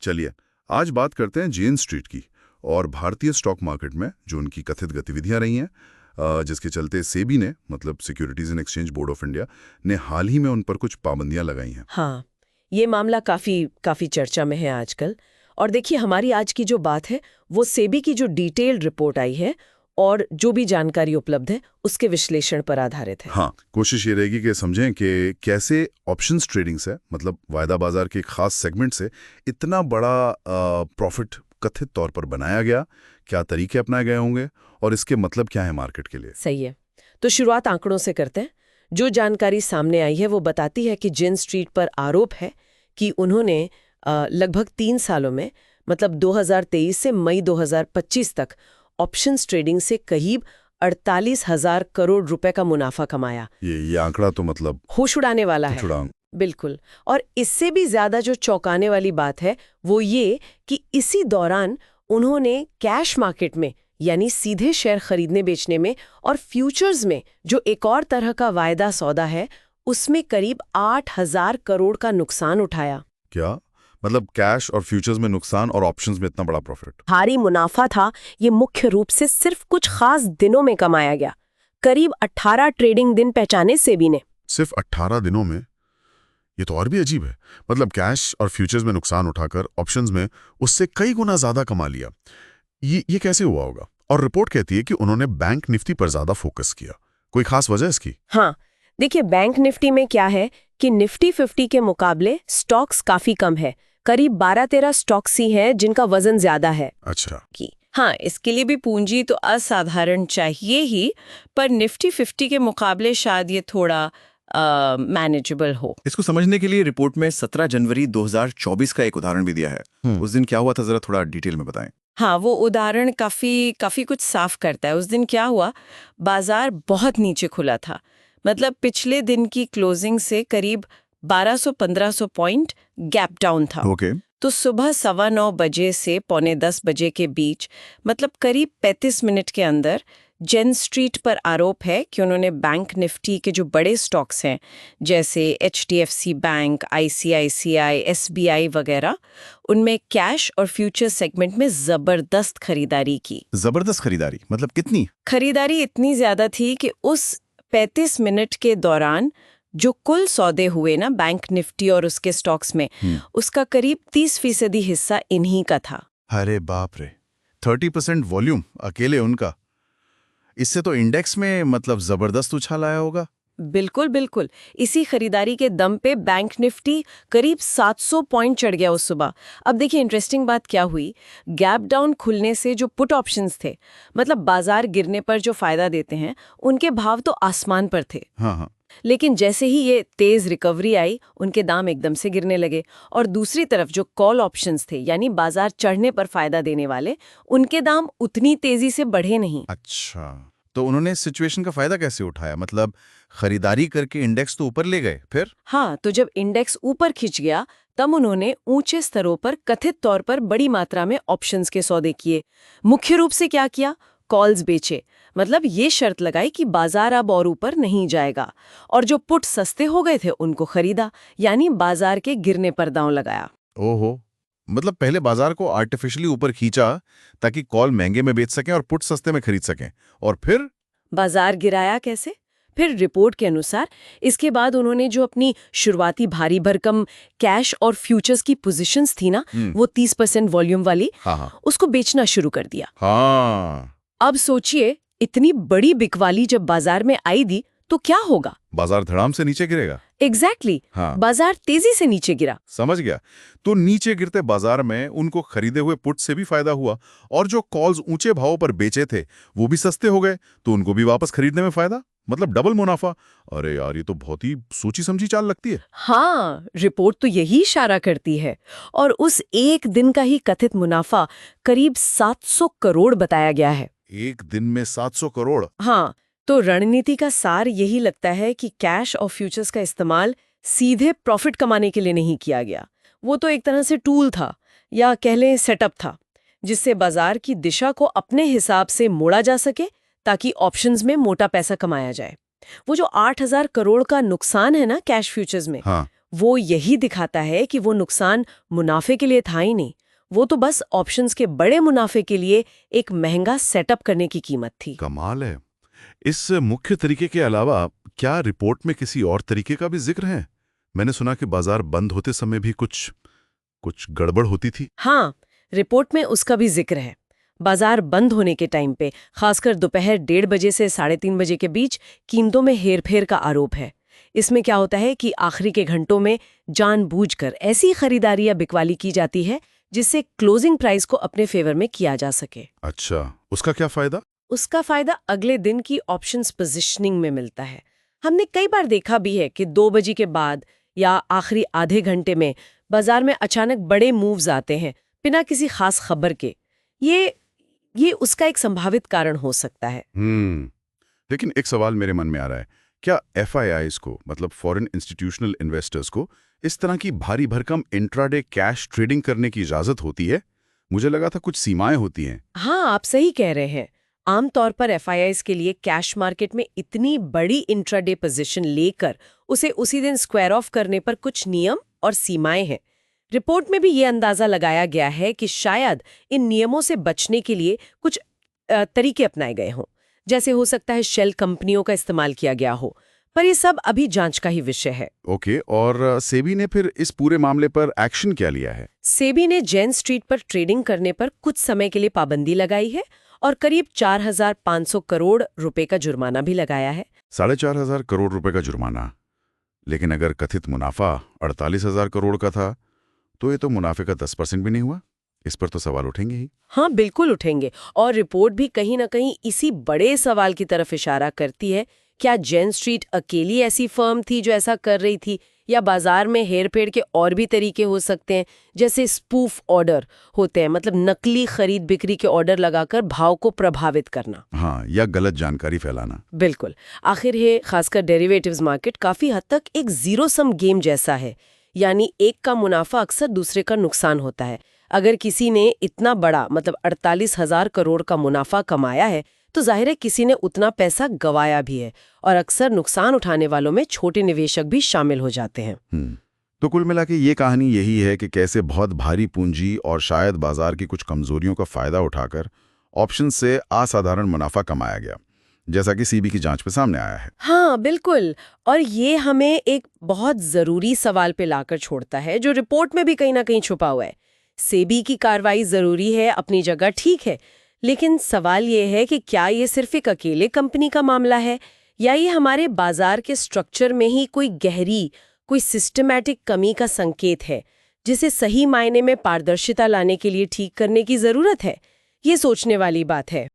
चलिए आज बात करते हैं जेन स्ट्रीट की और भारतीय स्टॉक मार्केट में जो उनकी कथित गतिविधियां रही हैं, जिसके चलते सेबी ने मतलब securities and exchange board of India ने हाल ही में उन पर कुछ पाबंदियां लगाई हैं। हाँ, ये मामला काफी चर्चा में है आजकल। और देखिए, हमारी आज की जो बात है वो सेबी की जो डिटेल्ड रिपोर्ट आई है और जो भी जानकारी उपलब्ध है उसके विश्लेषण पर आधारित है। हाँ, कोशिश ये रहेगी कि समझें कि कैसे ऑप्शंस ट्रेडिंग से मतलब वायदा बाजार के एक खास सेगमेंट से इतना बड़ा प्रॉफिट कथित तौर पर बनाया गया, क्या तरीके अपनाए गए होंगे और इसके मतलब क्या है मार्केट के लिए। सही है, तो शुरुआत आंकड़ों से करते हैं। जो जानकारी सामने आई है वो बताती है कि जेन स्ट्रीट पर आरोप है कि उन्होंने लगभग 3 सालों में मतलब 2023 से मई 2025 तक ऑप्शंस ट्रेडिंग से करीब 48,000 करोड़ रुपए का मुनाफा कमाया। ये आंकड़ा तो मतलब होश उड़ाने वाला है। बिल्कुल। और इससे भी ज्यादा जो चौंकाने वाली बात है वो ये कि इसी दौरान उन्होंने कैश मार्केट में यानी सीधे शेयर खरीदने बेचने में और फ्यूचर्स में जो एक और तरह का वायदा सौदा है उसमें करीब 8,000 करोड़ का नुकसान उठाया। क्या मतलब कैश और फ्यूचर्स में नुकसान और ऑप्शंस में इतना बड़ा प्रॉफिट? भारी मुनाफा था ये मुख्य रूप से सिर्फ कुछ खास दिनों में कमाया गया। करीब 18 ट्रेडिंग दिन पहचाने सेबी ने। सिर्फ 18 दिनों में? ये तो और भी अजीब है। मतलब कैश और फ्यूचर्स में नुकसान उठाकर ऑप्शंस में उससे कई गुना ज्यादा कमा लिया। ये कैसे हुआ होगा? और रिपोर्ट कहती है कि उन्होंने बैंक निफ्टी पर ज्यादा फोकस किया। कोई खास वजह इसकी? हाँ, देखिए, बैंक निफ्टी में क्या है कि निफ्टी 50 के मुकाबले स्टॉक्स काफी कम है। करीब 12-13 स्टॉक्स ही हैं जिनका वजन ज्यादा है। अच्छा। हाँ, इसके लिए भी पूंजी तो असाधारण चाहिए ही, पर निफ्टी 50 के मुकाबले शायद ये थोड़ा मैनेजेबल हो। इसको समझने के लिए रिपोर्ट में 17 जनवरी 2024 का एक उदाहरण भी दिया है। उस दिन क्या हुआ था, जरा थोड़ा डिटेल में बताएं। हाँ, वो उदाहरण काफी कुछ साफ करता है। उस दिन क्या हुआ, बाजार बहुत नीचे खुला था। मतलब पिछले दिन की क्लोजिंग से करीब 1200-1500 पॉइंट गैप डाउन था। ओके। तो सुबह 9:15 बजे से 9:45 बजे के बीच मतलब करीब 35 मिनट के अंदर जेन स्ट्रीट पर आरोप है कि उन्होंने बैंक निफ्टी के जो बड़े स्टॉक्स हैं जैसे HDFC बैंक, ICICI, SBI वगैरह, उनमें कैश और फ्यूचर सेगमेंट में जबरदस्त खरीदारी की। जबरदस्त खरीदारी मतलब कितनी? खरीदारी इतनी ज्यादा थी कि उस 35 मिनट के दौरान जो कुल सौदे हुए ना बैंक निफ्टी और उसके स्टॉक्स में, उसका करीब 30% हिस्सा इन्हीं का था। अरे बाप रे, 30% वॉल्यूम अकेले उनका। इससे तो इंडेक्स में मतलब जबरदस्त उछाल आया होगा। बिल्कुल। इसी खरीदारी के दम पे बैंक निफ्टी करीब 700 पॉइंट चढ़ गया उस सुबह। अब देखिए, इंटरेस्टिंग बात क्या हुई, गैप डाउन खुलने से जो पुट ऑप्शंस थे, मतलब बाजार गिरने पर जो फायदा देते हैं, उनके भाव तो आसमान पर थे। हाँ। लेकिन जैसे ही ये तेज रिकवरी आई, उनके दाम एकदम से गिरने लगे। और दूसरी तरफ जो कॉल ऑप्शंस थे यानी बाजार चढ़ने पर फायदा देने वाले, उनके दाम उतनी तेजी से बढ़े नहीं। अच्छा, तो उन्होंने इस सिचुएशन का फायदा कैसे उठाया? मतलब खरीदारी करके इंडेक्स तो ऊपर ले गए, फिर? हाँ, तो जब इंडेक्स ऊपर खिंच गया तब उन्होंने ऊंचे स्तरों पर कथित तौर पर बड़ी मात्रा में ऑप्शंस के सौदे किए। मुख्य रूप से क्या किया, कॉल्स बेचे। मतलब ये शर्त लगाई कि बाजार अब और ऊपर नहीं जाएगा, और जो पुट सस्ते हो गए थे उनको खरीदा, यानी बाजार के गिरने पर दांव लगाया। ओहो, मतलब पहले बाजार को आर्टिफिशियली ऊपर खींचा ताकि कॉल महंगे में बेच सकें और पुट सस्ते में खरीद सकें, और फिर बाजार गिराया कैसे? फिर रिपोर्ट के अनुसार इसके बाद उन्होंने जो अपनी शुरुआती भारी भरकम कैश और फ्यूचर्स की पोजीशंस थी ना, वो 30% वॉल्यूम वाली, उसको बेचना शुरू कर दिया। अब सोचिए, इतनी बड़ी बिकवाली जब बाजार में आई दी तो क्या होगा? बाजार धड़ाम से नीचे गिरेगा। एग्जैक्टली। बाजार तेजी से नीचे गिरा। समझ गया। तो नीचे गिरते बाजार में उनको खरीदे हुए पुट से भी फायदा हुआ, और जो कॉल्स ऊंचे भावों पर बेचे थे वो भी सस्ते हो गए, तो उनको भी वापस खरीदने में फायदा, मतलब डबल मुनाफा। अरे यार, ये तो बहुत ही सोची समझी चाल लगती है। हाँ, रिपोर्ट तो यही इशारा करती है। और उस एक दिन का ही कथित मुनाफा करीब 700 करोड़ बताया गया है। एक दिन में 700 करोड़? हाँ, तो रणनीति का सार यही लगता है कि कैश और फ्यूचर्स का इस्तेमाल सीधे प्रॉफिट कमाने के लिए नहीं किया गया। वो तो एक तरह से टूल था, या कह लें सेटअप था, जिससे बाजार की दिशा को अपने हिसाब से मोड़ा जा सके ताकि ऑप्शंस में मोटा पैसा कमाया जाए। वो जो 8,000 करोड़ का नुकसान है ना कैश फ्यूचर्स में, वो यही दिखाता है कि वो नुकसान मुनाफे के लिए था ही नहीं, वो तो बस ऑप्शंस के बड़े मुनाफे के लिए एक महंगा सेटअप करने की कीमत थी। कमाल है। इस मुख्य तरीके के अलावा क्या रिपोर्ट में किसी और तरीके का भी जिक्र है? मैंने सुना कि बाजार बंद होते समय भी कुछ गड़बड़ होती थी। हाँ, रिपोर्ट में उसका भी जिक्र है। बाजार बंद होने के टाइम पे, खासकर दोपहर 1:30 बजे से 3:30 बजे के बीच कीमतों में हेरफेर का आरोप है। इसमें क्या होता है कि आखिरी के घंटों में जानबूझकर ऐसी खरीदारी या बिकवाली की जाती है जिससे क्लोजिंग प्राइस को अपने फेवर में किया जा सके। अच्छा, उसका क्या फायदा? उसका फायदा अगले दिन की ऑप्शंस पोजीशनिंग में मिलता है। हमने कई बार देखा भी है कि 2 बजे के बाद या आखिरी आधे घंटे में बाजार में अचानक बड़े मूव्स आते हैं बिना किसी खास खबर के। ये उसका एक संभावित कारण हो सकता है। लेकिन एक सवाल मेरे मन में आ रहा है, क्या FIIs को, मतलब फॉरेन इंस्टीट्यूशनल इन्वेस्टर्स को, इस तरह की भारी भरकम इंट्राडे कैश ट्रेडिंग करने की इजाजत होती है? मुझे लगा था कुछ सीमाएं होती हैं। हाँ, आप सही कह रहे हैं। आमतौर पर FIIs के लिए कैश मार्केट में इतनी बड़ी इंट्राडे पोजीशन लेकर उसे उसी दिन स्क्वायर ऑफ करने पर कुछ नियम और सीमाएं हैं। रिपोर्ट में भी ये अंदाजा लगाया गया है कि शायद इन नियमों से बचने के लिए कुछ तरीके अपनाए गए हों। जैसे हो सकता है शेल कंपनियों का इस्तेमाल किया गया हो, पर ये सब अभी जांच का ही विषय है। ओके, और सेबी ने फिर इस पूरे मामले पर एक्शन क्या लिया है? सेबी ने जेन स्ट्रीट पर ट्रेडिंग करने पर कुछ समय के लिए पाबंदी लगाई है और करीब 4,500 करोड़ रुपए का जुर्माना भी लगाया है। 4,500 करोड़ रुपए का जुर्माना। लेकिन अगर कथित मुनाफा 48,000 करोड़ का था, तो ये तो मुनाफे का 10% भी नहीं हुआ। इस पर तो सवाल उठेंगे ही। हाँ, बिल्कुल उठेंगे। और रिपोर्ट भी कहीं ना कहीं इसी बड़े सवाल की तरफ इशारा करती है। क्या जेन स्ट्रीट अकेली ऐसी फर्म थी जो ऐसा कर रही थी, या बाजार में हेरफेर के और भी तरीके हो सकते हैं, जैसे स्पूफ ऑर्डर होते हैं, मतलब नकली खरीद बिक्री के ऑर्डर लगाकर भाव को प्रभावित करना। हाँ, या गलत जानकारी फैलाना। बिल्कुल। आखिर है, खासकर डेरिवेटिव्स मार्केट काफी हद तक एक जीरो सम गेम जैसा है, यानी एक का मुनाफा अक्सर दूसरे का नुकसान होता है। अगर किसी ने इतना बड़ा, मतलब 48,000 करोड़ का मुनाफा कमाया है, तो जाहिर है किसी ने उतना पैसा गंवाया भी है, और अक्सर नुकसान उठाने वालों में छोटे निवेशक भी शामिल हो जाते हैं। तो कुल मिला के ये कहानी यही है कि कैसे बहुत भारी पूंजी और शायद बाजार की कुछ कमजोरियों का फायदा उठाकर ऑप्शन से असाधारण मुनाफा कमाया गया, जैसा कि सीबी की जांच में सामने आया है। हाँ, बिल्कुल। और ये हमें एक बहुत जरूरी सवाल पे लाकर छोड़ता है, जो रिपोर्ट में भी कहीं ना कहीं छुपा हुआ है। सेबी की कार्रवाई जरूरी है, अपनी जगह ठीक है, लेकिन सवाल ये है कि क्या ये सिर्फ एक अकेले कंपनी का मामला है, या ये हमारे बाजार के स्ट्रक्चर में ही कोई गहरी, कोई सिस्टमैटिक कमी का संकेत है, जिसे सही मायने में पारदर्शिता लाने के लिए ठीक करने की जरूरत है। ये सोचने वाली बात है।